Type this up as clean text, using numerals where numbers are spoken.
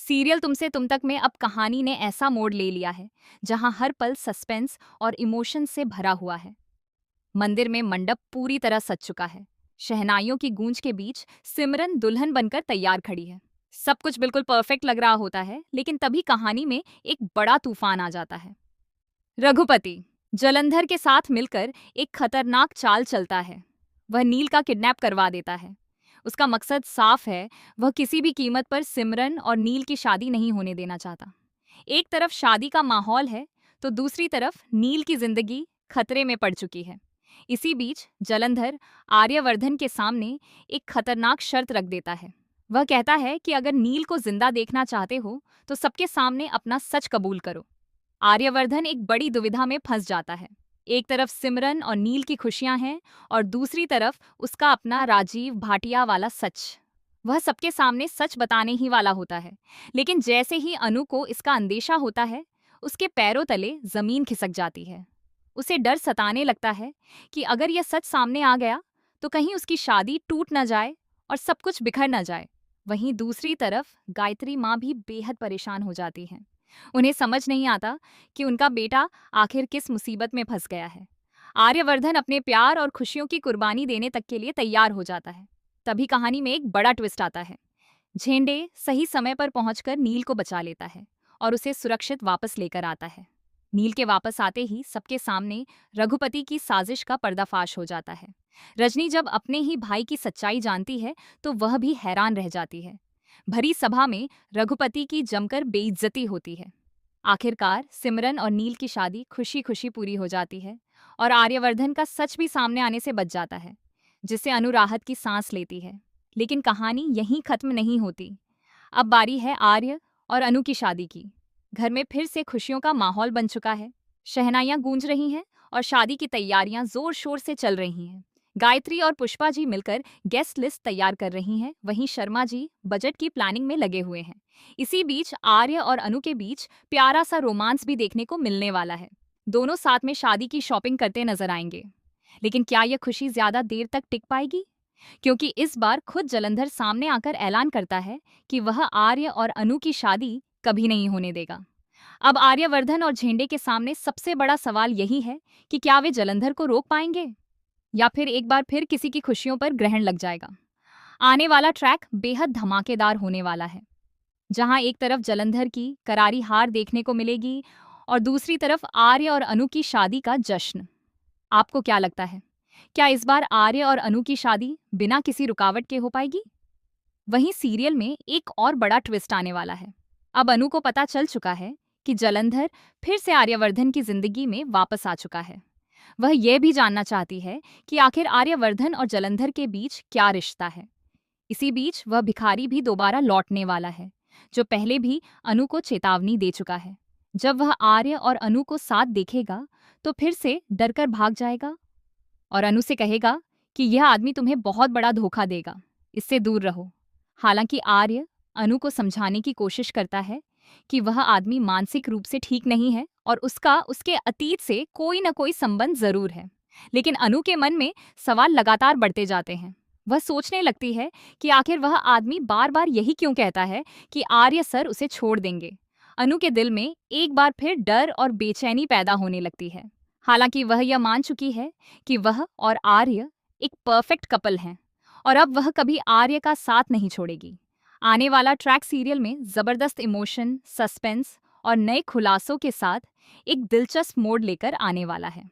Serial तुमसे तुम तक में अब कहानी ने ऐसा मोड़ ले लिया है जहां हर पल सस्पेंस और इमोशन से भरा हुआ है। मंदिर में मंडप पूरी तरह सज चुका है। शहनाइयों की गूंज के बीच सिमरन दुल्हन बनकर तैयार खड़ी है। सब कुछ बिल्कुल परफेक्ट लग रहा होता है, लेकिन तभी कहानी में एक बड़ा तूफान आ जाता है। रघुपति जलंधर के साथ मिलकर एक खतरनाक चाल चलता है। वह नील का किडनैप करवा देता है। उसका मकसद साफ है, वह किसी भी कीमत पर सिमरन और नील की शादी नहीं होने देना चाहता। एक तरफ शादी का माहौल है, तो दूसरी तरफ नील की जिंदगी खतरे में पड़ चुकी है। इसी बीच जलंधर आर्यवर्धन के सामने एक खतरनाक शर्त रख देता है। वह कहता है कि अगर नील को जिंदा देखना चाहते हो तो सबके सामने अपना सच कबूल करो। आर्यवर्धन एक बड़ी दुविधा में फंस जाता है। एक तरफ सिमरन और नील की खुशियां हैं और दूसरी तरफ उसका अपना राजीव भाटिया वाला सच। वह सबके सामने सच बताने ही वाला होता है, लेकिन जैसे ही अनु को इसका अंदेशा होता है, उसके पैरों तले जमीन खिसक जाती है। उसे डर सताने लगता है कि अगर यह सच सामने आ गया तो कहीं उसकी शादी टूट न जाए और सब कुछ बिखर न जाए। वहीं दूसरी तरफ गायत्री माँ भी बेहद परेशान हो जाती है। उन्हें समझ नहीं आता कि उनका बेटा आखिर किस मुसीबत में फंस गया है। आर्यवर्धन अपने प्यार और खुशियों की कुर्बानी देने तक के लिए तैयार हो जाता है। तभी कहानी में एक बड़ा ट्विस्ट आता है। झेंडे सही समय पर पहुंचकर नील को बचा लेता है और उसे सुरक्षित वापस लेकर आता है। नील के वापस आते ही सबके सामने रघुपति की साजिश का पर्दाफाश हो जाता है। रजनी जब अपने ही भाई की सच्चाई जानती है तो वह भी हैरान रह जाती है। भरी सभा में रघुपति की जमकर बेइज्जती होती है। आखिरकार सिमरन और नील की शादी खुशी खुशी पूरी हो जाती है और आर्यवर्धन का सच भी सामने आने से बच जाता है, जिससे अनु राहत की सांस लेती है। लेकिन कहानी यहीं खत्म नहीं होती। अब बारी है आर्य और अनु की शादी की। घर में फिर से खुशियों का माहौल बन चुका है। शहनाइयां गूंज रही हैं और शादी की तैयारियां जोर शोर से चल रही हैं। गायत्री और पुष्पा जी मिलकर गेस्ट लिस्ट तैयार कर रही हैं, वहीं शर्मा जी बजट की प्लानिंग में लगे हुए हैं। इसी बीच आर्य और अनु के बीच प्यारा सा रोमांस भी देखने को मिलने वाला है। दोनों साथ में शादी की शॉपिंग करते नजर आएंगे। लेकिन क्या यह खुशी ज्यादा देर तक टिक पाएगी? क्योंकि इस बार खुद जलंधर सामने आकर ऐलान करता है कि वह आर्य और अनु की शादी कभी नहीं होने देगा। अब आर्यवर्धन और झेंडे के सामने सबसे बड़ा सवाल यही है कि क्या वे जलंधर को रोक पाएंगे या फिर एक बार फिर किसी की खुशियों पर ग्रहण लग जाएगा। आने वाला ट्रैक बेहद धमाकेदार होने वाला है, जहां एक तरफ जलंधर की करारी हार देखने को मिलेगी और दूसरी तरफ आर्य और अनु की शादी का जश्न। आपको क्या लगता है, क्या इस बार आर्य और अनु की शादी बिना किसी रुकावट के हो पाएगी? वहीं सीरियल में एक और बड़ा ट्विस्ट आने वाला है। अब अनु को पता चल चुका है कि जलंधर फिर से आर्यवर्धन की जिंदगी में वापस आ चुका है। वह यह भी जानना चाहती है कि आखिर आर्यवर्धन और जलंधर के बीच क्या रिश्ता है। इसी बीच वह भिखारी भी दोबारा लौटने वाला है, जो पहले भी अनु को चेतावनी दे चुका है। जब वह आर्य और अनु को साथ देखेगा तो फिर से डरकर भाग जाएगा और अनु से कहेगा कि यह आदमी तुम्हें बहुत बड़ा धोखा देगा, इससे दूर रहो। हालांकि आर्य अनु को समझाने की कोशिश करता है कि वह आदमी मानसिक रूप से ठीक नहीं है और उसका उसके अतीत से कोई न कोई संबंध जरूर है। लेकिन अनु के मन में सवाल लगातार बढ़ते जाते हैं। वह सोचने लगती है कि आखिर वह आदमी बार बार यही क्यों कहता है कि आर्य सर उसे छोड़ देंगे। अनु के दिल में एक बार फिर डर और बेचैनी पैदा होने लगती है। हालांकि वह यह मान चुकी है कि वह और आर्य एक परफेक्ट कपल हैं और अब वह कभी आर्य का साथ नहीं छोड़ेगी। आने वाला ट्रैक सीरियल में जबरदस्त इमोशन, सस्पेंस और नए खुलासों के साथ एक दिलचस्प मोड़ लेकर आने वाला है।